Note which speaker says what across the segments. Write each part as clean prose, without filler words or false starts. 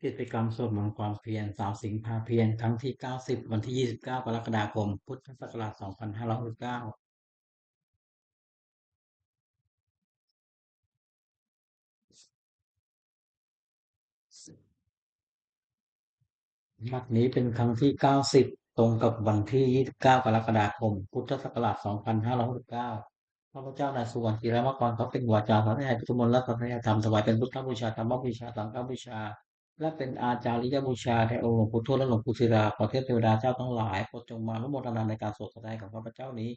Speaker 1: กิจกรรมสวดมนต์ความเพียรสาวสิงห์พาเพียรครั้งที่90วันที่29กรกฎาคมพุทธศักราช2569นัดนี้เป็นครั้งที่90ตรงกับวันที่29กรกฎาคมพุทธศักราช2569ข้าพเจ้านายสุวรรณธีรมกรเขาเป็นวาจาสอนให้พุทธมนต์และสอนให้ธรรมถวายเป็นพุทธบูชาธรรมบูชาสังฆบูชาและเป็นอาจาริยบูชาแด่องค์หลวงปู่ทวดและหลวงปู่ศิลาขอเทพเทวดาเจ้าทั้งหลายโปรดจงมาอนุโมทนาในการสวดแสดงของข้าพเจ้านี้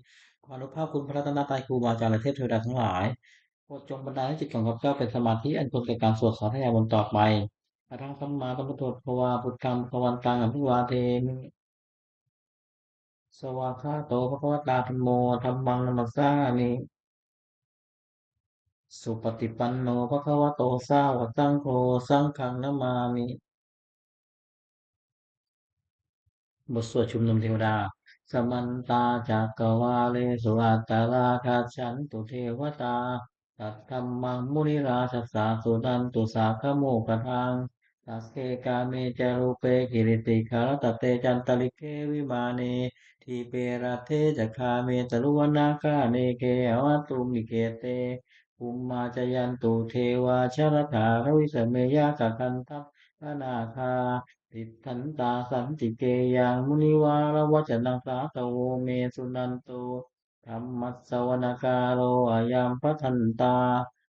Speaker 1: ขออนุภาพคุณพระรัตนตรัยครูบาอาจารย์และเทพเทวดาทั้งหลาย โปรดจงบันดาลให้จิตของข้าพเจ้าเป็นสมาธิอันควรแก่การสวดสาธยายบนต่อไปอะระหังสัมมาสัมพุทโธภควาพุทธังภควันตังอภิวาเทมิสวากขาโตภควตาธัมโมธัมมังนัมสสามิสุปฏิปันโนภควโตสาวกสังโฆสังฆังนามามิ บทสวดชุมนุมเทวดาสมันตาจักรวาเลสุอัตตาราคัจฉันตุเทวตาตัตธัมมังมุนิราชสสาสุนันตุสาขโมกขังตัสเกกาเมจารุเปกิริติคารตเตจันตลิเกวิมาเนทีเปรเทจักขาเมตรุวนาคาเนเกอวัตุมิเกเตภูมมาจยันตุเทวาชรถารวิสเมยากขันทัพพนาคา ติทันตาสันติเกยังมุนิวารวจนังสาตโวเมสุนันโตธรรมัสสวนกาโลอายัมพัทันตา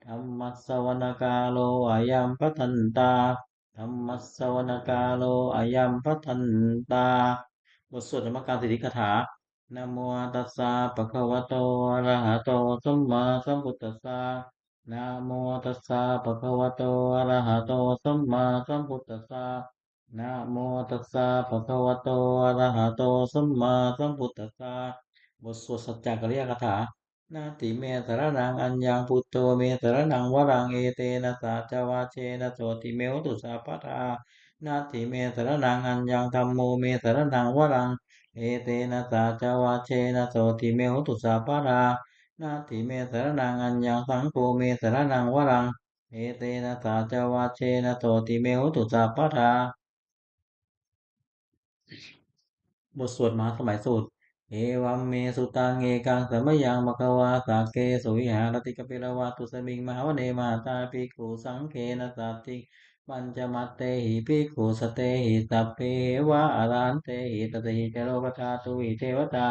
Speaker 1: ธรรมัสสวนกาโลอายัมพัทันตาธรรมัสสวนกาโลอายัมพัทันตาบทสวดธรรมการสิทธิคาถานะโมตัสสะปะคะวะโตอะระหะโตสัมมาสัมพุทธัสสะนะโมตัสสะปะคะวะโตอะระหะโตสัมมาสัมพุทธัสสะ นะโมตัสสะภะคะวะโตอะระหะโตสัมมาสัมพุทธัสสะบทสวดสัจจกริยคาถานาติเมสรนังอัญญังพุตโตเมสรนังวรังเอเตนะสาจวาเชนะโสติเมวตุสัพพทานาติเมสรนังอัญญังธัมโมเมสรนังวรังเอเตนะสาจวาเชนะโสติเมวตุสัพพทานาติเมสรนังอัญญังสังโฆเมสรนังวรังเอเตนะสาจวาเชนะโสติเมวตุสัพพทา บทสวดมหาสมัยสูตรเอวัมเมสุตังเอกังสมยังมะคะวาสาเกสุวิหารติกปิรวาตุสมิงมหาวเนมาตาภิกขุสังเคนะสัตติปัญจมัตเตหิภิกขุสเตหิสัพเพวะอรหันเตหิตตหิจโลกธาตุหิเทวตา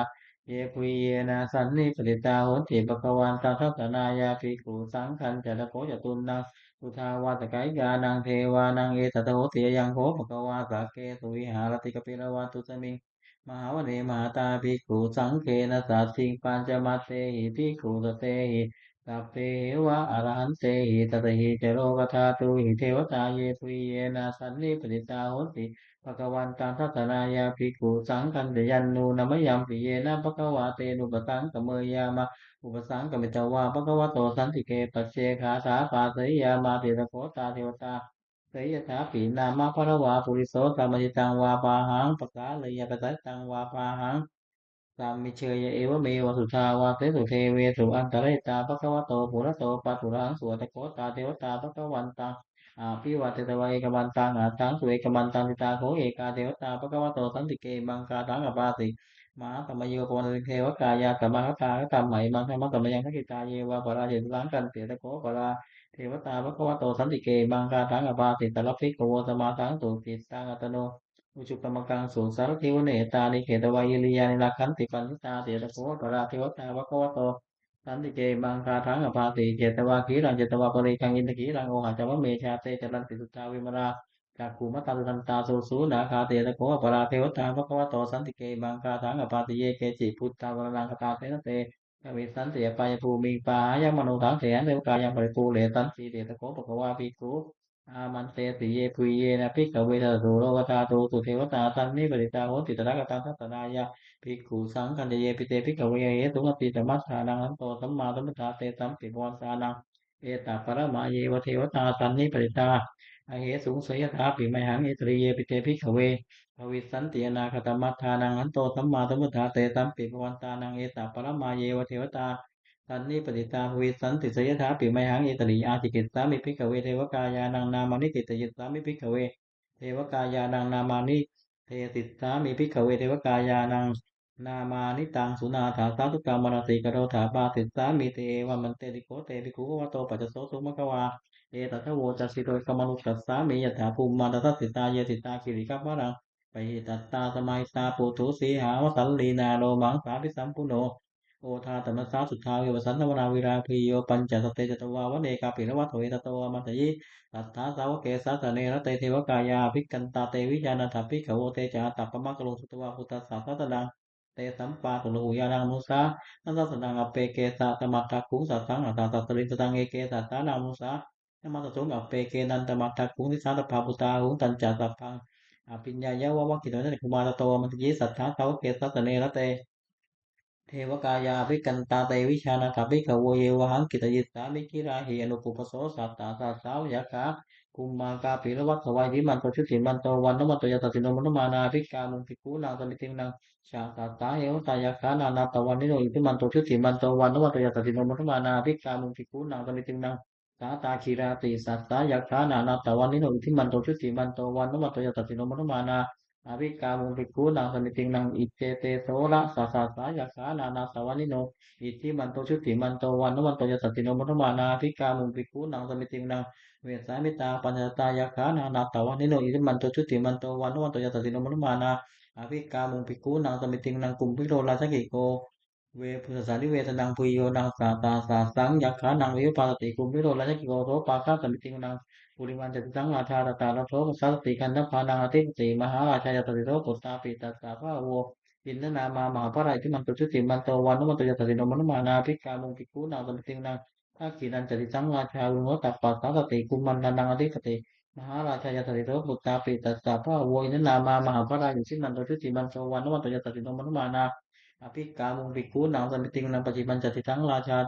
Speaker 1: เยปุยเยนะสันนิปติตาโหติปะคะวันตังทัตนายาภิกขุสังขันจะตะโพจตุนังพุทธาวาตกายกานังเทวานังเอตตะโหติยังโหปะคะวาสาเกสุวิหารติกปิรวาตุสมิง มหาวเนมหาตาภิกขุสังเกนะสัตถิงปัญจมัตเตหิภิกขุสเตหิสัพเพวะอรหันเตหิตตหิจโลกธาตุหิเทวตาเยปุยเยนะสันนิปติตาโหติภะคะวันตังทัตนายาภิกขุสังคันติยันนูนมยัมปิเยนะภะคะวะเตนุปสังกเมยามะอุปสังกมิตวาภะคะวะโตสันติเกปัจเจคาถาปาสยยามาติตะโคตาเทวตา เสยถาปีนามาภรวาปุริโสสามิตังวาปาหังปะกาเลยยปะตัตังวาปาหังสามิเชยเอวเมวสุทาวาเสสุเทเวสุอันตรายตาภะคะวะโตปุระโตปัตุรังสวตโคตาเทวตาภะคะวันตังอาภิวาเตตวะเอกมันตังอาตังสุเอกมันตังติตาโคเอกาเทวตาภะคะวะโตสันติเกมังคาตังอปาติมหาธรรมโยปวันติเทวกายาตมหตาธรรมไหมังธรรมะธรรมยังทักขิตาเยวาปราเยตุลังกันเตตะโคปรา เทวตาภควโตสันติเกบังกาทังอปาติตรพิกโวสมาทังตุติตังอัตโนอุจุกรรมกังสุสารทิวเนตานิเขตวายลิยานิรักขันติปันนิตาเตตะโพปราเทวตาภควโตสันติเกบังกาทังอปาติเจตวาขีรังเจตวาปริกังอินทกีรังโอหัจวะเมชาเตจรันติสุตาวิมราจากภูมิตาตุทันตาสุสูนาคาเตตะโพปราเทวตาภควโตสันติเกบังกาทังอปาติเยเกจิพุทธาวรังคตาเตนะเต กวิสันติปายภูมิปายามโนทังเสียนเทวกายังปริภูเรตันสีเดตโคปะกวาภิกขุอามันเตติเยปุยเยนะภิกขเวทสุโลกธาตุสุเทวตาสันนิปติตาโหติตระกตังทัตนายาภิกขุสังคันเยปิเตภิกขเวเหตุงติตมัสสานังอันโตสัมมาสัมพุทธาเตสัมปิปวันสานังเอตตาปรมาเยวเทวตาสันนิปติตาอเหสุงสยถาปิไมหังอิตริเยปิเตภิกขเวภวิสันติอนาคตมัฏฐานังอันโตสัมมาสัมพุทธาเตสัมปิภวันตานังเอตตาปรมาเยวเทวตา สันนิปติตาภวิสันติสยถาปิไมหังอิตริอาทิกิตสามิภิกขเวเทวกายานังนามานิกิตยิตสามิภิกขเว เทวกายานังนามานิเทติสามิภิกขเวเทวกายานังนามานิตังสุนาถาสาธุกรรมมรติกโรถาปาติสามิเตวะมันเตติโกเตปิคุวะโตปัจจโสสุมะกวาเอตัทโวจัสสิโดยกรรมนุตัสสามิยถาภูมิมาตัสสิตาเยติตาคิริกัปวะรังไปตัตตาสมัยตาปุถุสีหาวสัลลีนาโลมังสาภิสัมปุโนโอทาตมัสสาสุทธาวิวสันนวนาวิราพีโยปัญจสตเตจตวาวะเนกาปิรวัตโตเอตโตมัตยิ ตัทธาสาวกเกสัสเนระเตเทวกายาภิกกันตาเตวิญาณทัพพิขโวเตจาตัปปะมะกะโลสุตวาพุทธัสสะสัตตังเตสัมปาตุโลหุยานังมุสานัสสนังอเปเกสะตมัตถคุงสัตตังอัตตาสัตตริสตังเอเกสัตตานามุสานมัสสงอเปเกนันตมัตถคุงทิสาตภาปุตาหุงตันจัสสัพพังอภิญญายะวะวะกิโตเนคุมาตโตมัตยิสัทธาสาวกเกสัสเนระเต เทวกายาภิกันตาเตวิชานาถาภิกขโวเยวหังกิตยิสามิกิราหิอนุปุปโสสัตตาสัสสาวยะคะกุมมากาปิรวัตถวายวิมันโตชุติมันโตวันนมันโตยตติโนมนุมานาภิกามุงภิกขุนางสมิตินังชาตาตาเอวตายะคะนานาตวันนิโนอิทิมันโตชุติมันโตวันนมันโตยตติโนมนุมานาภิกามุงภิกขุนางสมิตินังสาตาคีราติสัตตายะคะนานาตวันนิโนอิทิมันโตชุติมันโตวันนมันโตยตติโนมนุมานา อภิกามุปิกูนังสมิติงนังอิเจเตโสระสาสาสายาสานานาสวานิโนอิทิมันโตชุติมันโตวันนุมันโตยสัตติโนมัตมานาภิกามุปิกูนังสมิติงนังเวสามิตาปัญญาตายาสานานาสวานิโนอิทิมันโตชุติมันโตวันนุมันโตยสัตติโนมัตมานาอภิกามุปิกูนังสมิติงนังกุมพิโรราชกิโกเวพุทธสานิเวทนังพุยโยนังสาตาสาสังยักขานังวิปาสติกุมพิโรราชกิโกโสปาคาสมิติงนัง ปุริวันจตุสังราชาตตาลโสมสัสติกันทพานังอธิปติมหาราชายตติโสปุตตาปิตัสสะพะโวอินทนามามหาพระราชที่มันตุชุติมันโตวันนุมันตยตติโนมนุมานาภิกามุงภิกขุนางสมิติงนางทักขีนันจติสังราชาลุโหตัปปัสสะสติกุมมันนังอธิปติมหาราชายตติโสปุตตาปิตัสสะพะโวอินทนามามหาพระราชที่มันตุชุติมันโตวันนุมันตยตติโนมนุมานาอภิกามุงภิกขุนางสมิติงนางปฏิบันจติสังราชา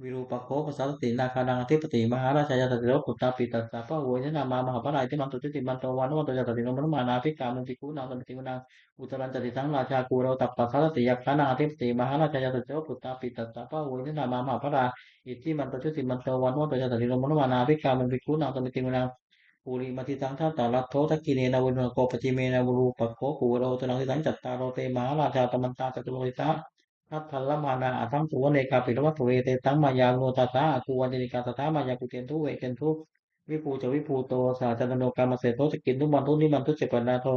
Speaker 1: วิรูปโคปสัสสตินาคานังอธิปติมหาราชายาตติโลกุตตาปิตัสสะพะโวยนามามหาปรายที่มันตุจุติมันโตวันวันโตยาตติโนมนุมานาภิกามุติกุนางสมิติกุนางอุตรันจติสังราชากูเราตัปปัสสติยักขานังอธิปติมหาราชายาตติโลกุตตาปิตัสสะพะโวยนามามหาปราอิทธิมันตุจุติมันโตวันวันโตยาตติโนมนุมานาภิกามุติกุนางสมิติกุนางปุริมติตังทัตตาลัทโททักกิเนนาวุโนโกปจิเมนาวุรูปโคกูเราตนังทิสังจัตตาโรเตมหาราชาตมันตาจตุโลหิตะ ทัพพลมานาอัตังสุวเนกาปิรวัตเวเตตังมายาโนตัสสะอากูวันเดนิกาสัทธามายากุเตนทุเวเตนทุวิภูจะวิภูโตสาจันโนกามเสโตสกินทุมันทุนิมันทุเจปนาโท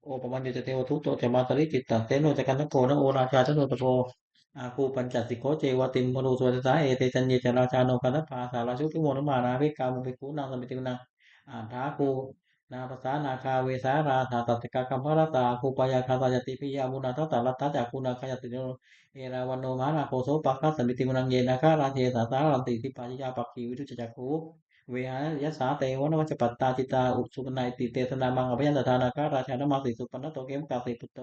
Speaker 1: โอปมันเดจเทวทุตโตจะมาสริจิตตังเตโนจะกันทโกนะโอราชาชโนตโกอาคูปัญจสิโกเจวติมมรุสวัสสาเอเตจันเยจราชาโนกันทภาสาราชุติโมนมานาภิกามุภิกขุนางสมิตินังอาทาคูนาภาษานาคาเวสาราธาตัตกะกัมภรตาคูปยาคาตายติปิยามุนาทัตตาลัตถะจากคุณาคายติโน เอราวันโนมานาโคโสปักขัสสมิติมุนังเยนะคาราเทสาสารันติทิปาจิยาปักขีวิทุจจักขุเวหายสาเตวนวัจปัตตาจิตาอุสุปนัยติเตสนามังอภยันตทานาคาราชานามาสิสุปนโตเกมกาสิปุตโต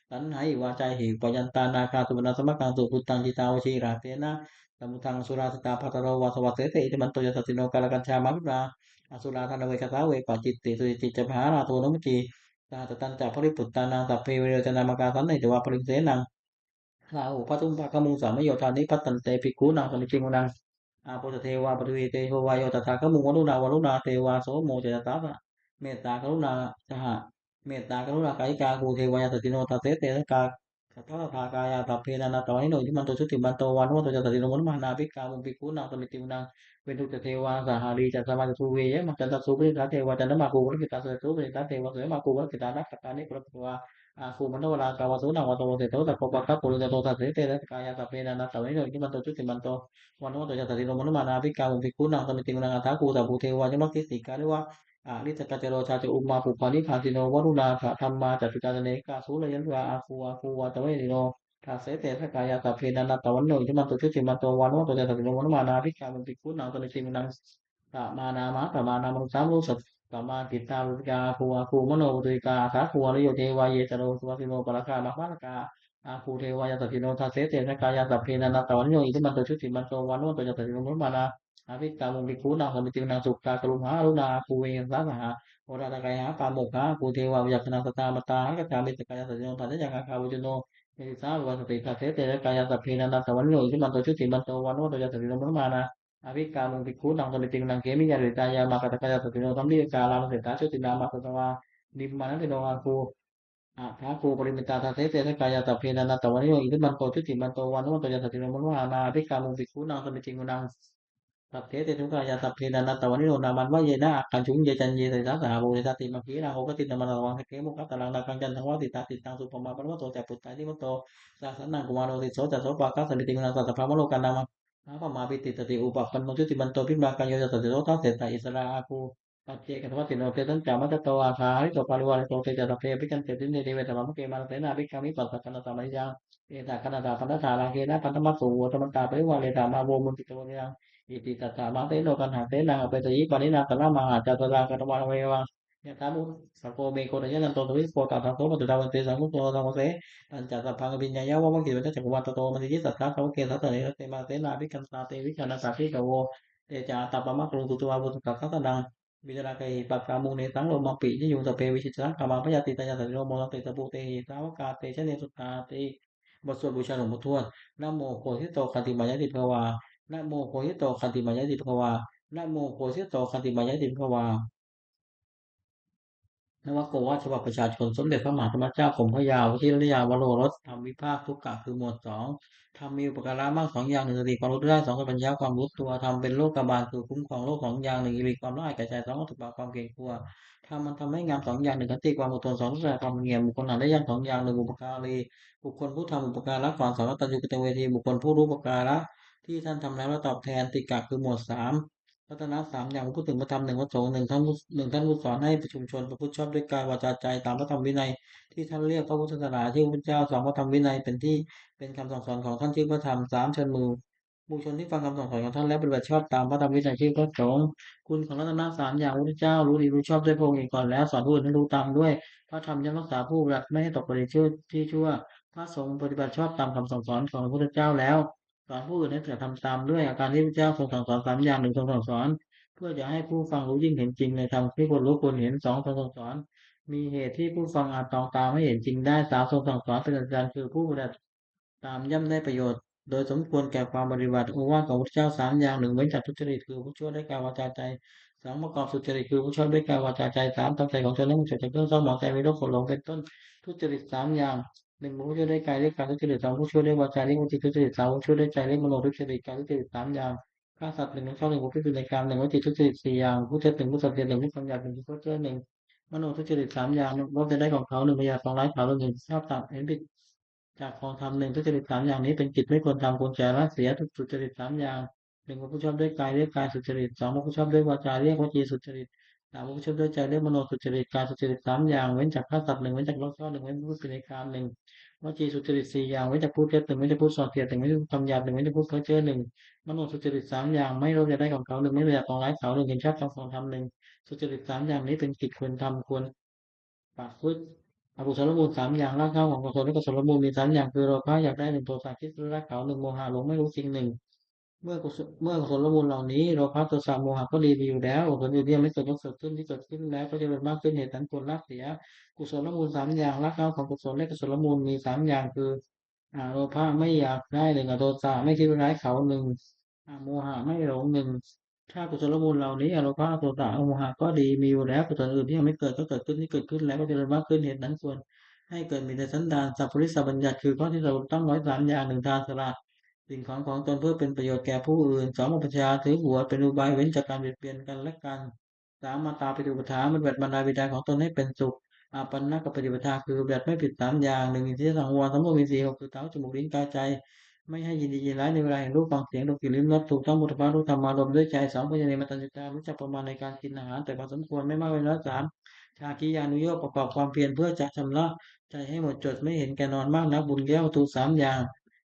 Speaker 1: ตันไหวาจาหิปยันตานาคาสุปนาสมกังสุพุตังจิตาวชีราเตนะสมุทังสุราสตาภัตโรวาสวัสเสเตอิมันโตยสัตติโนกาลกัญชามัรุราอสุราธนเวคตาเวปจิตติสุจิตจพหาราโทนมุจีตาตตันจัปริปุตตานังสัพเพเวเรจนามกาสันในจวาปริเสนัง ลาหูพัทุมภะกมุงสามโยธานิพัตตันเตภิกขุนางสมิจจิมุนังอาโปสเทวาปทุวีเตโหวายโยตถาคมุงวรุณาเทวาโสโมจยตาสะเมตตากรุณาสหเมตตากรุณากายิกาภูเทวายาสติโนทัสเสเตสกาสัทธะทากายาตัพเพนานาตวานิโนทิมันโตชุติมันโตวันวัตโตจตติโนมนุมานาภิกขามุงภิกขุนางสมิจจิมุนังเวทุจเทวาสหารีจัตสมาจตุเวยมัจจันตสุปริตาเทวาจันตมาภูวรกิตาเสตุปริตาเทวาเสมาภูวรกิตานักขตานิปรตวา aku menolak kawasu na wato wase to ta ko pakka pulu to ta se te kaya ta pe na ta ni no ki man to chuti man to wanu to ja ta ti no manu mana bi ka bi ku na ta mi ting na ta ku ta bu te wa jama ki ti ka le wa ni ta ka te ro cha te umma pu pa ni kha ti no waru na kha thamma cha tu ta ne ka su le yan wa aku wa ta we ni no ta se te kaya ta pe na ta wan no ki man to chuti man to wanu to ja ta ti no manu mana bi ka bi ku na ta mi ting na ta ma na ma ta ma na mu sam lu sat สัมมาทิฏฐาวิกาภูอาภูมโนปุติกาสาภูอริโยเทวายเยจโรสุวัสสิโนปะระกามะมะระกาอาภูเทวายาสัพพิโนทัสเสเตนะกายาสัพเพนันตวันโยอิทิมันโตชุติมันโตวันโนโตยัตติโนมุมานาอาภิกามุงภิกขุนังสมิตินังสุขากรุณาอรุณาภูเวสาสหะโอราตกายหาปาโมกขะภูเทวาวิจักขณสตามตาหังกัจฉามิตกายาสัจโนทัสยังอาคาวุจโนเมติสาวิวัสติทัสเสเตนะกายาสัพเพนันตวันโยอิทิมันโตชุติมันโตวันโนโตยัตติโนมุมานา อภิกามุงภิกขุนังสมิตินังเขมิยาริตายามากัตกายาสติโนสัมฤทกาลามเสตาชุตินามาสตวานิมมานันติโนอาคูอาภาคูปริมิตาทาเสเตสกายาตเพนันตวันนิโยอิทิมันโตชุติมันโตวันนุมันโตยาสติโนมนุหานาอภิกามุงภิกขุนังสมิตินัง สัพเพเตทุกขายาสัพเพนันตวันนิโรนามันว่าเยนะอักขันชุงเยจันเยติสาสหาโวเตติมังคีนาโหกติตมันตวังสเกมุขตลังนาคังจันทวัติตาติตังสุปมาปนวโตจัปุตตาทิมุตโตสาสนังกุมารโอติโสจัสโสปะกัสสมิติมุนังสัตตพะมโลกันนามานาปมาปิติตติอุปปันโนจุติมันโตพิมากันโยจัสติโสทัสเสตอิสระอาคูปัจเจกตวัติโนเตตันจามัตโตอาคาริโตปาริวาริโตเตจัตเพปิกันเตตินเดเวตมัมเกมาเตนาภิกขามิปัสสะกันตามัยยังเอตาคณตาพันธาลังเกนะพันธมัสสุโวตมันตาปริวาเรตามาโวมุนติโตยัง อิติตัสสะมาเตโนกันหาเตนะอเปตยิปานินาตนะมหาจัตตากัตวะเววังยะถามุสโกเมโกตยะนันโตทวิสโกตัสสะโตปตุตาวันเตสังคุโตสังวเสตันจัตตะพังปิญญายะวะวะกิจวัตจักรวัตโตมันติยิสัทธะสาวเกสัตตะเนรเตมาเตนาภิกันตาเตวิกันตาภิกโวเตจาตาปะมะกรุงตุตวะวุตตะสัตตะนังวิจารกายปักกามุเนสังโลมาปิยิยุงสเปวิชิตสังกามาพยาติตายาสัตโนโมลเตตะปุเตหิสาวกาเตชะเนสุตตาเตบทสวดบูชาหลวงพ่อทวดนะโมโพธิโตคันติมายะติภวา นะโมโพธิโตคันติมายะติภควานะโมโพธิโตคันติมายะติภควา นวโกวาทฉบับประชาชนสมเด็จพระมหาธรรมเจ้ากรมพระยาวชิรยาวโรรสธรรมวิภาคทุกกะคือหมวดสองธรรมมีอุปการะมากสองอย่างหนึ่งสติความรู้ได้สองคือปัญญาความรู้ตัวธรรมเป็นโลกบาลคือคุ้มครองโลกสองอย่างหนึ่งมีความละอายแก่ใจสองก็ถูกปราบความเกรงกลัวธรรมมันทำให้งามสองอย่างหนึ่งขันติความอดทนสองรู้จักความเงียบบุคคลหาได้ยากสองอย่างหนึ่งอุปการีบุคคลผู้ทำอุปการะก่อนสองตัญญูกตเวทีบุคคลผู้รู้อุปการะที่ท่านทำแล้วตอบแทนติกะคือหมวดสาม รัตนะสามอย่างพูดถึงพระธรรมหนึ่งพระสงฆ์หนึ่งท่านผู้สอนให้ประชุมชนประพฤติชอบด้วยกายวาจาใจตามพระธรรมวินัยที่ท่านเรียกพระพุทธศาสนาที่พระพุทธเจ้าสอนพระธรรมวินัยเป็นที่เป็นคำสั่งสอนของท่านชื่อพระธรรมสามเชิญมือบุคคลที่ฟังคำสั่งสอนของท่านและปฏิบัติชอบตามพระธรรมวินัยชื่อพระสงฆ์คุณของรัตนะสามอย่างพระพุทธเจ้ารู้ดีรู้ชอบด้วยพระองค์เองก่อนแล้วสอนผู้อื่นให้รู้ตามด้วยพระธรรมย่อมรักษาผู้ปฏิบัติไม่ให้ตกไปในชื่อที่ชั่วพระสงฆ์ปฏิบัติชอบตามคำสั่งสอนของพระพุทธเจ้าแล้วสอนผู้อื่นให้กระทำตามด้วยอาการที่พระเจ้าทรงสั่งสอนสามอย่างหนึ่งทรงสั่งสอน เพื่อจะให้ผู้ฟังรู้ยิ่งเห็นจริงในธรรมที่ควรรู้ควรเห็นสองทรงสั่งสอนมีเหตุที่ผู้ฟังอาจตองตามไม่เห็นจริงได้สามทรงสั่งสอนเป็นอาจารย์คือผู้ปฏิบัติตามย่อมได้ประโยชน์โดยสมควรแก่ความปฏิบัติโอวาทของพระเจ้าสามอย่างหนึ่งเว้นจากทุจริตคือผู้ชั่วด้วยกายวาจาใจสองประกอบสุจริตคือผู้ชอบด้วยกายวาจาใจสามตั้งใจของตนและมุ่งจากเครื่องเศร้าหมองใจมีโรคโกรธหลงเป็นต้นทุจริตสามอย่างหนึ่งผู้ช่วยด้วยกายเรียกการทุจริตสองผู้ช่วยด้วยวาจาเรียกวจีทุจริตสามผู้ช่วยด้วยใจเรียกมโนทุจริตการทุจริตสามอย่าง ฆ่าสัตว์หนึ่งชอบหนึ่งผู้พิจารณากรรมหนึ่งวจีทุจริตสี่อย่างผู้เท็จหนึ่งผู้สัตย์หนึ่งผู้คำหยาบหนึ่งผู้เพ้อเจ้อหนึ่งมโนทุจริตสามอย่างลบจะได้ของเขาหนึ่งพยาสองร้ายเขาหนึ่งชอบตัดเห็นผิดจากของธรรมหนึ่งทุจริตสามอย่างนี้เป็นกิจไม่ควรทำควรแก่ละเสียทุจริตสามอย่างหนึ่งผู้ชอบด้วยกายเรียกกายสุจริตสองผู้ชอบด้วยวาจาเรียกวจีสุจริตสามผู้ชอบด้วยใจเรียกมโนสุจริตกายสุจริตสามอย่างเว้นจากฆ่าสัตว์หนึ่งเว้นจากลักทรัพย์หนึ่งเว้นผู้พิจารณากรรมหนึ่งวจีสุจริตสี่อย่างเว้นจากพูดเท็จหนึ่งเว้นจากพูดส่อเสียดหนึ่งเว้นจากพูดคำหยาบหนึ่งเว้นจากพูดเพ้อเจ้อหนึ่ง มโนสุจริตสามอย่างไม่โลภอยากได้ของเขาหนึ่งไม่อยากของร้ายเขาหนึ่งเห็นชอบทั้งสองทำหนึ่งสุจริตสามอย่างนี้เป็นกิจควรทำควรประพฤติอกุศลมูลสามอย่างรากเหง้าของกุศลและกุศลมูลมีสามอย่างคือโลภะอยากได้หนึ่งโทสะคิดรักเขาหนึ่งโมหะหลงไม่รู้จริงหนึ่งเมื่อกุศลมูลเหล่านี้โลภะโทสะโมหะก็ดีมีอยู่แล้วกุศลอื่นที่ยังไม่เกิดก็เกิดขึ้นที่เกิดขึ้นแล้วก็จะเป็นมากขึ้นเหตุนั้นควรละเสียกุศลมูลสามอย่างรากเหง้าของกุศลและกุศลมูลมีสามอย่างคือโลภะไม่อยากได้หนึ่งอโทสะไม่คิดร้ายเขาหนึ่ง โมหะไม่หลงหนึ่งถ้ากุศลมูลเหล่านี้อโลภะโทสะโมหะก็ดีมีอยู่แล้วกุศลอื่นที่ยังไม่เกิดก็เกิดขึ้นที่เกิดขึ้นแล้วก็เจริญมากขึ้นเหตุนั้นควรให้เกิดมีในสันดานสัพพุริสบัญญัติคือข้อที่เราต้องร้อยสามอย่างหนึ่งทานสละสิ่งของตนเพื่อเป็นประโยชน์แก่ผู้อื่นสองอุปชฌาย์ถือหัวเป็นอุบายเว้นจากการเบียดเบียนกันและกันสามมาตาปิฎุปถามันแบบบรรดาบิดาของตนให้เป็นสุขอาปันนกับปฏิปทาคือแบบไม่ผิดสามอย่างหนึ่งอินทรียสังวรสมมติมีสี่หกคือเท้าจมูกลิ้นกายใจ ไม่ให้ยินดียินร้ายในเวลาเห็นรูปฟังเสียงดมกลิ่นลิ้มรสถูกต้องมุทปารู้ธรรมารมณ์ด้วยใจสองปัญญาในมัตตัญญารู้จักประมาณในการกินอาหารแต่พอสมควรไม่มากไปน้อยสามชาคิยานุโยคประกอบความเพียรเพื่อจะชำระใจให้หมดจดไม่เห็นแก่นอนมากนักบุญแก้วถูกสามอย่าง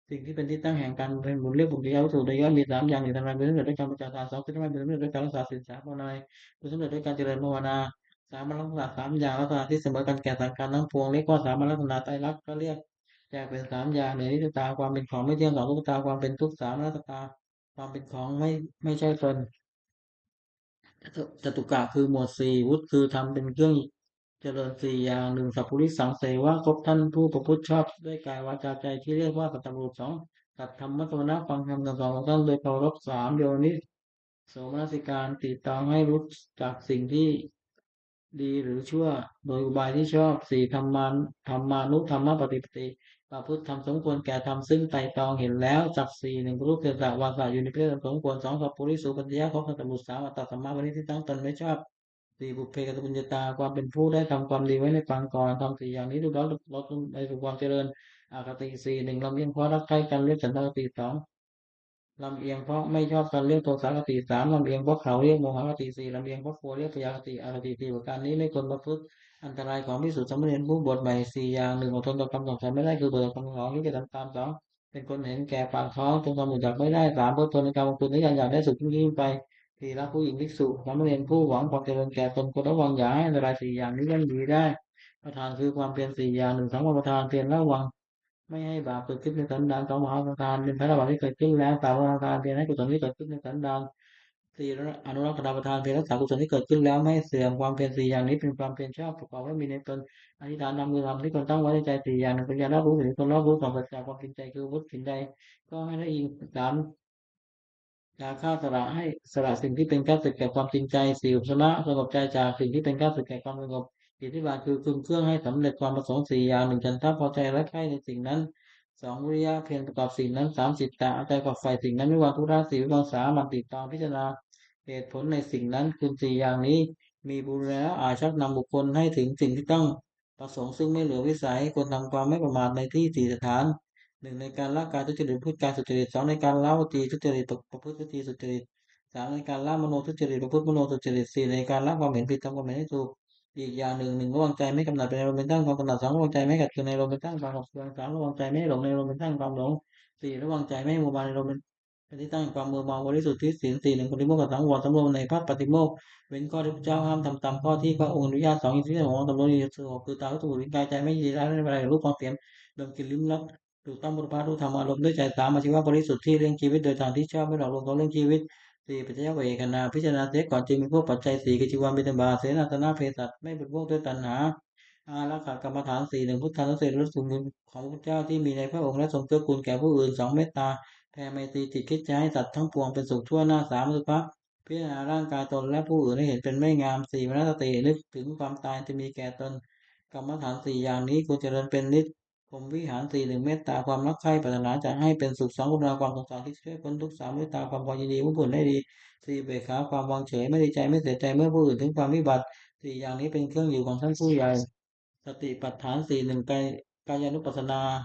Speaker 1: สิ่งที่เป็นที่ตั้งแห่งการเป็นบุญเรียกบุญแก้วถูกโดยย่อมมีสามอย่างหนึ่งทำลายบุญสำเร็จด้วยการประจานทานสองคือทำลายบุญสำเร็จด้วยการรักษาศีลสามภาวนาบุญสำเร็จด้วยการเจริญภาวนาสามลักษณะสามอย่างลักษณะที่เสมอกันแก่สังขารทั้งปวงเรียกว่าสามลักษณะไตรลักษณ์ก็เรียก แยกเป็นสามอย่างหนึ่งอนิจจตาความเป็นของไม่เที่ยงสองทุกตาความเป็นทุกข์สามอนัตตาความเป็นของไม่ใช่ตนจตุกะคือหมวดสี่วุฒิคือทำเป็นเครื่องเจริญสี่อย่างหนึ่งสัพพุริสังเสวะครบท่านผู้ประพฤติชอบด้วยกายวาจาใจที่เรียกว่าสัตตบุรุษสองสัตธรรมมัตตวนะฟังธรรมคำสอนของท่านโดยเคารพสามเดียวนี้ โสมนสิการติตรองให้รู้จักสิ่งที่ดีหรือชั่วโดยอุบายที่ชอบสี่ธรรมานุธรรมปฏิปติประพฤติธรรมสมควรแก่ธรรมซึ่งไตรตรองเห็นแล้วจักสี่หนึ่งรูปเทศะวาสาอยู่ในเพศสมควรสองสัพพุริสุปัญญาของสัตบุตรสามอัตตสัมมาวันนี้ที่ตั้งตนไม่ชอบสี่บุพเพกตปุญญาตาความเป็นผู้ได้ทำความดีไว้ในปางก่อนทำสี่อย่างนี้ดูแล้วลดในสู่ความเจริญอคติสี่หนึ่งลำเลียงเพราะรักใคร่กันเรียกฉันทคติสอง ลำเอียงเพราะไม่ชอบการเรียกโทสะคติสามลำเอียงเพราะเขาเรียกโมหคติสี่ลำเอียงเพราะกลัวเรียกพยาคติอคติสี่ประการนี้ไม่ควรประพฤติอันตรายของพิสุทธิสามเณรผู้บวชใหม่สี่อย่างหนึ่งอดทนต่อคำสั่งสอนไม่ได้คือบวชต่อคำสอนที่จะทำตามสองเป็นคนเห็นแก่ปากท้องจงความอดอยากไม่ได้สามเพื่อทนในการลงทุนในการอยากได้สุขยิ่งไปสี่รักผู้หญิงภิกษุสามเณรผู้หวังความเจริญแก่ตนควรระวังอย่าให้อันตรายสี่อย่างนี้ย่อมมีได้ประธานคือความเพียรสี่อย่างหนึ่งสังวรประธานเพียรระวัง ไม่ให้บาปเกิดขึ้นในสันดานสองมหาประธานเป็นพระบาปที่เกิดขึ้นแล้วตามประธานเพียงให้กุศลที่เกิดขึ้นในสันดานสี่อนุรักษประธานเพียงรักษากุศลที่เกิดขึ้นแล้วไม่ให้เสื่อมความเพียรสี่อย่างนี้เป็นความเพียรชอบประกอบไว้มีในตนอธิษฐานนำมือทำที่คนตั้งไว้ในใจสี่อย่างหนึ่งปัญญารับรู้ถึงคนรอบรู้ความปัจจัยความจริงใจคือวุฒิสินใดก็ให้ได้ยินสาม ยาฆ่าสละสิ่งที่เป็นข้าศึกแก่ความจริงใจสี่อุปสมะสงบใจจากสิ่งที่เป็นข้าศึกแก่ความสงบอิทธิบาทคือคุณเครื่องให้สำเร็จความประสงค์สี่อย่างหนึ่งฉันทะพอใจและใคร่ในสิ่งนั้นสองวิริยะเพียรประกอบสิ่งนั้นสามจิตตะเอาใจกับใฝ่สิ่งนั้นไม่วางทุระสี่วิมังสามันติดตามพิจารณาเหตุผลในสิ่งนั้นคุณสี่อย่างนี้มีบุญแล้วอาจชักนำบุคคลให้ถึงสิ่งที่ต้องประสงค์ซึ่งไม่เหลือวิสัยควรทำความไม่ประมาทในที่สี่สถาน หนึ่งในการละกายทุจริตพูดการสุจริตสองในการละวจีทุจริตประพฤติวจีสุจริตสามในการละมโนทุจริตประพฤติมโนสุจริตสี่ในการละความเห็นผิดทำความเห็นให้ถูกอีกอย่างหนึ่งระวังใจไม่กำหนัดเป็นอารมณ์เป็นตั้งความกำหนัดสองระวังใจไม่ขัดเคืองในอารมณ์เป็นตั้งความขัดเคืองสามระวังใจไม่หลงในอารมณ์เป็นตั้งความหลงสี่ระวังใจไม่มัวเมาในอารมณ์เป็นที่ตั้งความมัวเมาบริสุทธิ์ที่ศีลสี่หนึ่งปฏิโมกข์กับสังวรสำรวมในพระปฏิโมกข์เว้นข้อที่พระเจ้าห้ามทำตามข้อที่พระองค์อนุญาตสองอินทรีย์ของสำรวมอินทรีย์คือตาหูจมูกลิ้นกายใจไม่ยินดีร้ายไม่อะไรรูปความเสียงดมกลิ่นลิ้มรส ถูกต้องบุรพาทุธรรมอารมณ์ด้วยใจสามอาชีวะบริสุทธิ์ที่เลี้ยงชีวิตโดยทางที่ชอบไม่หลอกลวงเขาเลี้ยงชีวิตสี่ปัจจัยเวกนาพิจารณาเสียก่อนจึงมีพวกปัจจัยสี่คือจีวรบิณฑบาตเสนาสนะเภสัชไม่เป็นพวกด้วยตัณหาอารักขากรรมฐานสี่หนึ่งพุทธานุสติรสสุนของพระเจ้าที่มีในพระองค์และทรงเกื้อกูลแก่ผู้อื่นสองเมตตาแผ่ไมตรีจิตคิดจะให้สัตว์ทั้งปวงเป็นสุขทั่วหน้าสามสุภะพิจารณาร่างกายตนและผู้อื่นให้เห็นเป็นไม่งามสี่มรณสตินึกถึงความตายจะมีแก่ตนกรรมฐานสี่อย่างนี้ควรเจริญเป็นนิจ ผมวิหารสี่หนึ่งเมตตาความรักใคร่ปรารถนาจะให้เป็นสุขสองกรุณาความสงสารที่ช่วยพ้นทุกข์สามเมตตาความพอยินดีผู้อื่นได้ดีสี่เบิกขาความวางเฉยไม่ดีใจไม่เสียใจเมื่อผู้อื่นถึงความวิบัติสี่อย่างนี้เป็นเครื่องอยู่ของท่านผู้ใหญ่สติปัฏฐานสี่หนึ่งกายานุปัสสนา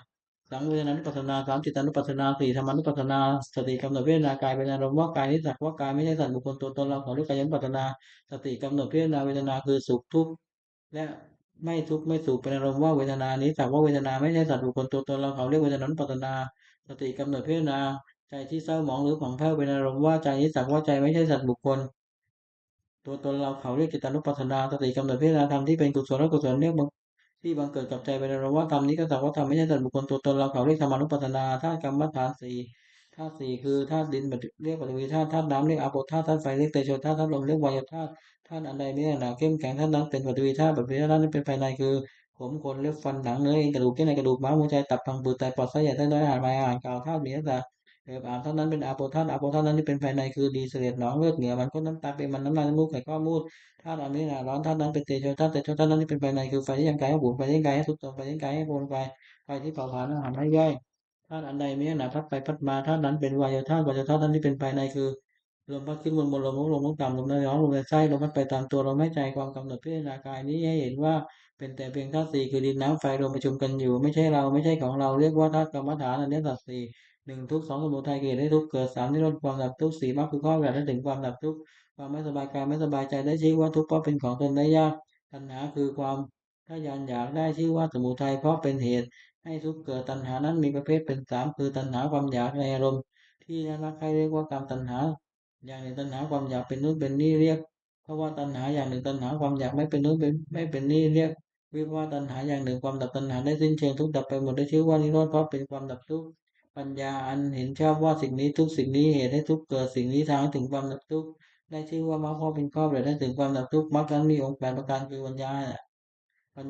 Speaker 1: สังเวชนานุปัสสนาสามจิตานุปัสสนาสี่ธรรมานุปัสสนาสติกำหนดพิจารณากายเป็นอารมณ์ว่ากายนี้สักว่ากายไม่ใช่สัตว์บุคคลตัวตนเราของด้วยกายานุปัสสนาสติกำหนดพิจารณาเวทนาคือสุขทุกข์ และไม่ทุกข์ไม่สุขเป็นอารมณ์ว่าเวทนานี้สักว่าเวทนาไม่ใช่สัตว์บุคคลตัวตนเราเขาเรียกเวทนานุปัสสนาสติกำหนดพิจารณาใจที่เศร้าหมองหรือผ่องแผ้วเป็นอารมณ์ว่าใจนี้สักว่าใจไม่ใช่สัตว์บุคคล ตัวตนเราเขาเรียกจิตานุปัสสนาสติกำหนดพิจารณาธรรมที่เป็นกุศลและกุศลเรียกบังที่บังเกิดกับใจเป็นอารมณ์ว่าธรรมนี้ก็สักว่าธรรมไม่ใช่สัตว์บุคคลตัวตนเราเขาเรียกธรรมานุปัสสนาธาตุกรรมฐานสี่ธาตุสี่คือธาตุดินเรียกปฐวีธาตุน้ำเรียกอาโปธาตุธาตุไฟเรียกเตโชธาตุลมเรียกวายธาตุธาตุอันใดมีหนาเข้มแข็งธาตุนั้นเป็นปฐวีธาตุนั้นเป็นภายในคือผมขนเล็บฟันหนังเนื้อเอ็นกระดูกเยื่อในกระดูกม้ามหัวใจตับพังผืดไตปอดไส้ใหญ่ไส้น้อยอาหารใหม่อาหารเก่าธาตุมีลักษณะ อาบท่านั้นเป็นอาโปธาตุนั้นที่เป็นภายในคือดีเสลดหนองเลือดเหงื่อมันข้นน้ำตาเป็นมันน้ำลายน้ำมูกไขข้อมูดธาตุอันนี้นะร้อนธาตุนั้นเป็นเตโชธาตุนั้นที่เป็นภายในคือไฟที่ยังกายให้บุญไฟที่ยังกายให้สุดตรงไฟที่ยังกายให้โพลไฟไฟที่เผาผลาญอาหารให้ย่อยธาตุอันใดมีขนาดพัดไปพัดมาธาตุนั้นเป็นวายโยธาตุนั้นที่เป็นภายในคือลมพัดขึ้นบนลมลงต่ำลมในร้อนลมในไส้ลมพัดไปตามตัวลมหายใจความกำหนดพิจารณากายนี้ให้เห็นว่าเป็นแต่เพียงธาตุสี่คือดินน้ำไฟลมประชุมกันอยู่ไม่ใช่เราไม่ใช่ของเราเรียกว่าธาตุกรรมฐานอันนี้สัตว์สี่ หนึ่งทุกข์สองสมุทัยเกิดให้ทุกข์เกิดสามนิโรธความดับทุกข์สี่มรรคคือข้อปฏิบัติให้ถึงความดับทุกข์ความไม่สบายกายไม่สบายใจได้ชื่อว่าทุกข์เพราะเป็นของตนได้ยากตัณหาคือความทะยานอยากได้ชื่อว่าสมุทัยเพราะเป็นเหตุให้ทุกข์เกิดตัณหานั้นมีประเภทเป็นสามคือตัณหาความอยากในอารมณ์ที่น่ารักใครเรียกว่ากามตัณหาอย่างหนึ่งตัณหาความอยากเป็นนู่นเป็นนี่เรียกเพราะว่าตัณหาอย่างหนึ่งตัณหาความอยากไม่เป็นนู่นเป็นไม่เป็นนี่เรียกวิภาวะตัณหาอย่างหนึ่งความดับตัณหาได้สิ้นเชิงทุกข์ดับไปหมดได้ชื่อว่านิโรธเพราะเป็นความดับทุกข์ ปัญญาอันเห็นชอบว่าสิ่งนี้ทุกสิ่งนี้เหตุให้ทุกเกิดสิ่งนี้ทางให้ถึงความดับทุกข์ได้ชื่อว่ามรรคเพราะเป็นข้อเปได้ถึงความดับทุกข์มรรคนั้นมีองค์แปดประการคือปัญ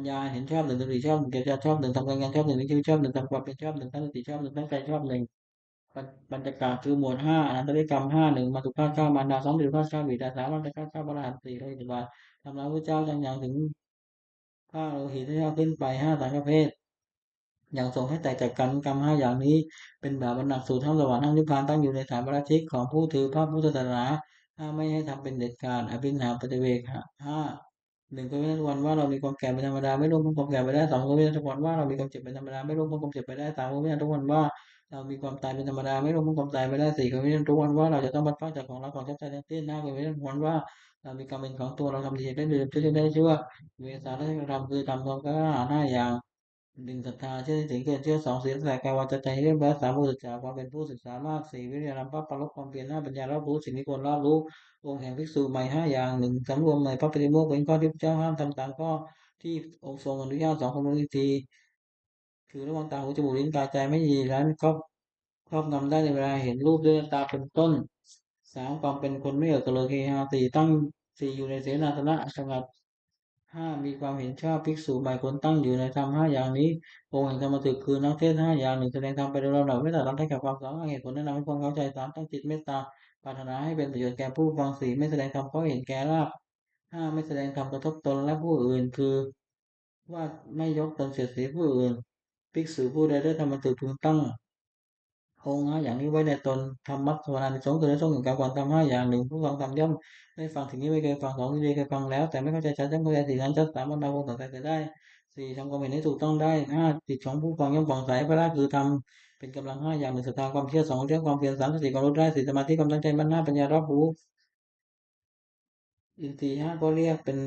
Speaker 1: ญาเห็นชอบหนึ่งสติชอบหนึ่งเกิดชอบหนึ่งทำการงานชอบหนึ่งนิจชีวิตชอบหนึ่งทำความเป็นชอบหนึ่งตั้งสติชอบหนึ่งตั้งใจชอบหนึ่ง ปัญจกะคือหมวดห้าอนันตริยกรรมห้าหนึ่งมาตุฆาตฆ่ามารดาสองปิตุฆาตฆ่าบิดาสามวันตะฆาตฆ่าพระอรหันต์สี่เลยอิทธิบาททำร้ายพระเจ้าอย่างถึงฆ่าโลหิตให้เจ้าขึ้นไปห้าสังฆเพศ อย่างทรงให้แตกจากกันกรรมห้าอย่างนี้เป็นบาปอันหนักสู่ทั้งสวรรค์ทั้งนิพพานตั้งอยู่ในฐานปาราชิกของผู้ถือพระพุทธศาสนาถ้าไม่ให้ทำเป็นเด็ดขาดอภินหาปฏิเวกห้าหนึ่งก็วินาศวันว่าเรามีความแก่เป็นธรรมดาไม่ล่วงพ้นความแก่ไปได้สองก็วินาศวันว่าเรามีความเจ็บเป็นธรรมดาไม่ล่วงพ้นความเจ็บไปได้สามก็วินาศวันว่าเรามีความตายเป็นธรรมดาไม่ล่วงพ้นความตายไปได้สี่ก็วินาศวันว่าเราจะต้องบัดพรากจากของรักของชอบใจทั้งสิ้นห้าก็วินาศวันว่าเรามีกรรมเป็นของตัวเราทำดีได้ดีช่วยได้ชั่วเวสาและธรรมคือทำความกล้าหาญห้าอย่าง หนึ่งศรัทธาเชื่อถึงเกิดเชื่อสองศีลแสกายวาจาใจเรียบร้อยสามบุตรจาความเป็นผู้ศึกษามากสี่วิริยารัมภะปรลบความเพียรห้าปัญญารอบรู้สิ่งที่ควรรอบรู้องค์แห่งภิกษุใหม่ห้าอย่างหนึ่งสำรวมในพระปฏิโมกข์เป็นข้อที่พระเจ้าห้ามทำตามข้อที่องค์ทรงอนุญาตสองคมนิทีคือระหว่างตาหูจมูกลิ้นกายใจไม่ดีแล้วครอบงำได้ในเวลาเห็นรูปด้วยตาเป็นต้นสามความเป็นคนไม่เอิกกระเลิกเฮฮาสี่ตั้งสี่อยู่ในเสนาสนะสงัด ห้ามีความเห็นชอบภิกษุใหม่ควรตั้งอยู่ในธรรมห้าอย่างนี้องค์แห่งธรรมถึกคือนักเทศน์ห้าอย่างหนึ่งแสดงธรรมไปโดยลำดับไม่ตัดรอนให้แก่ความสองเหตุผลแนะนำให้ความเข้าใจสามตั้งจิตเมตตาปรารถนาให้เป็นประโยชน์แก่ผู้ฟังสี่ไม่แสดงธรรมเพราะเห็นแก่ลาภห้าไม่แสดงธรรมกระทบตนและผู้อื่นคือว่าไม่ยกตนเสียดสีผู้อื่นภิกษุผู้ใดได้ธรรมถึกพึงตั้ง องค์ห้าอย่างนี้ไว้ในตนธรรมัสวนานิสงส์คือในสงฆ์แห่งการฟังธรรมห้าอย่างหนึ่งผู้ฟังธรรมย่อมได้ฟังถึงนี้ไม่เคยฟังสองที่เคยฟังแล้วแต่ไม่เข้าใจชัดย่อมเข้าใจสี่นั้นชัดสามบรรดาคงต่างใจได้สี่ทำความเห็นให้ถูกต้องได้ห้าจิตของผู้ฟังย่อมผ่องใสพระราคือธรรมเป็นกำลังห้าอย่างหนึ่งศรัทธาความเชื่อสองเรื่องความเพียรสามสติความรู้ได้สี่สมาธิความตั้งใจมั่นห้าปัญญารอบรู้ อินทรีย์ห้าก็เรียกเป็น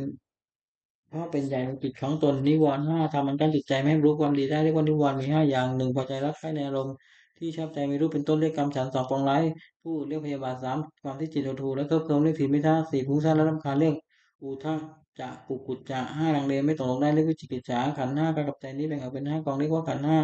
Speaker 1: เพราะเป็นใหญ่ในจิตของตนนิวรณ์ห้าทำมันกั้นจิตใจไม่ให้รู้ความดีได้เรียกว่านิวรณ์มีห้าอย่างหนึ่งพอใจรักใคร่ในอารมณ์ที่ชอบใจมีรูปเป็นต้นเรียกกรรมฉันสองปองร้ายผู้อื่นเรียกพยาบาทสามความที่จิตเราถูกและเคิบเคิมเรียกถีนมิท่าสี่ฟุ้งซ่านและรำคาญเรียกอุทากจะกุกุจจะห้าลังเลไม่ตกลงได้เรียกวิจิกิจฉาขันธ์ห้ากายกับใจนี้แบ่งออกเป็นห้ากองเรียกว่าขันธ์ห้า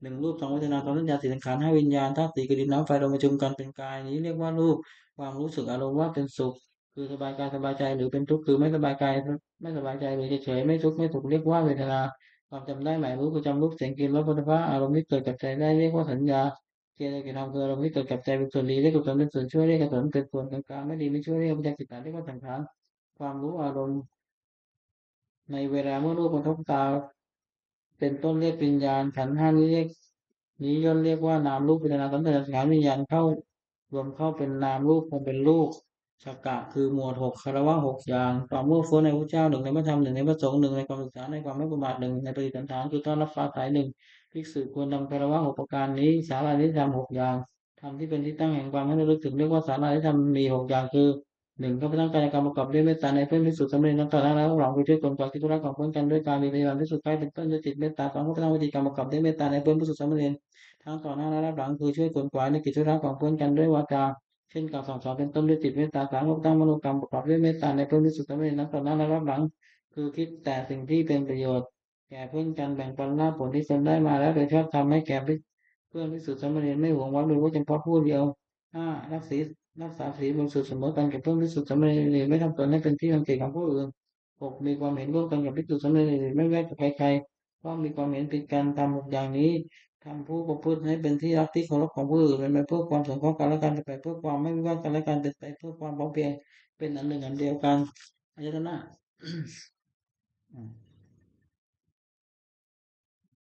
Speaker 1: หนึ่งรูปสองเวทนาสองสัญญาสี่สังขารห้าวิญญาณธาตุสี่คือดินน้ำไฟลมประชุมกันเป็นกายนี้เรียกว่ารูปความรู้สึกอารมณ์ว่าเป็นสุข คือสบายกายสบายใจหรือเป็นทุกข์คือไม่สบายกายไม่สบายใจหรือเฉยๆไม่ทุกข์ไม่สุขเรียกว่าเวทนาความจำได้หมายรู้คือจำรูปเสียงกลิ่นรสผลิภัณฑ์อารมณ์ที่เกิดกับใจได้เรียกว่าสัญญาเจตสิกธรรมคืออารมณ์ที่เกิดกับใจเป็นส่วนดีเรียกว่าส่วนเป็นส่วนช่วยเรียกว่าส่วนเป็นส่วนกลางๆไม่ดีไม่ช่วยเรียกว่าปัญญากิจเรียกว่าสังขารความรู้อารมณ์ในเวลาเมื่อรูปกระทบตา เป็นต้นเรียกวิญญาณขันธ์ห้านี้เรียกนี้ย่อมเรียกว่านามรูปเวทนาสัญญาสังขารวิญญาณเข้ารวมเข้าเป็นนามรูปคงเป็นรูปสักกะคือหมวดหกคารวะหกอย่างความมุ่งฟุ้งในพระเจ้าหนึ่งในพระธรรมหนึ่งในพระสงฆ์หนึ่งในความศึกษาในความไม่ประมาทหนึ่งในปฏิสันฐานคือต้อนรับฟ้าสายหนึ่งภิกษุควรนำคารวะหกประการนี้สารานิธรรมหกอย่างธรรมที่เป็นที่ตั้งแห่งความให้ระลึกถึงเรียกว่าสารานิธรรมมีหกอย่างคือหนึ่งก็ไปตั้งใจในการประกอบด้วยเมตตาในเพื่อนที่สุดสำเร็จนักต่อหน้าแล้วหลังไปช่วยคนก่อนที่ธุระของเพื่อนกันด้วยการมีพยาบาลที่สุดใกล้เป็นต้นด้วยจิตเมตตาสองก็ไปตั้งวิธีการประกอบด้วยเมตตาในเพื่อนผู้สุดสำเร็จทั้งต่อหน้าและรับหลังคือช่วยคนกวายในกิจธุระของเพื่อนกันด้วยวาจาเช่นกล่าวสั่งสอนเป็นต้นด้วยจิตเมตตาสามก็ตั้งมโนกรรมประกอบด้วยเมตตาในเพื่อนที่สุดสำเร็จนักต่อหน้าและรับหลังคือคิดแต่สิ่งที่เป็นประโยชน์แก่เพื่อนกันแบ่งปันลาภผลที่ตนได้มาแล้วโดยชอบทำให้แก่เพื่อนที่สุดสำเร็จไม่หวงหวังโดยว่าเฉพาะผู้เดียว ห้ารักษาศีลบริสุทธิ์เสมอกันกับเพื่อนพิสุทธิ์สามเณรไม่ทำตนให้เป็นที่รังเกียจของผู้อื่นหกมีความเห็นร่วมกันกับภิกษุสามเณรไม่แวกกับใครๆเพราะมีความเห็นผิดกันตามหกอย่างนี้ทำผู้ประพฤติให้เป็นที่รักที่เคารพของผู้อื่นเป็นไปเพื่อความสงเคราะห์กันและกันเป็นไปเพื่อความไม่วิวาทกันและกันเป็นไปเพื่อความพร้อมเพรียงเป็นอันหนึ่งอันเดียวกันอายตนะ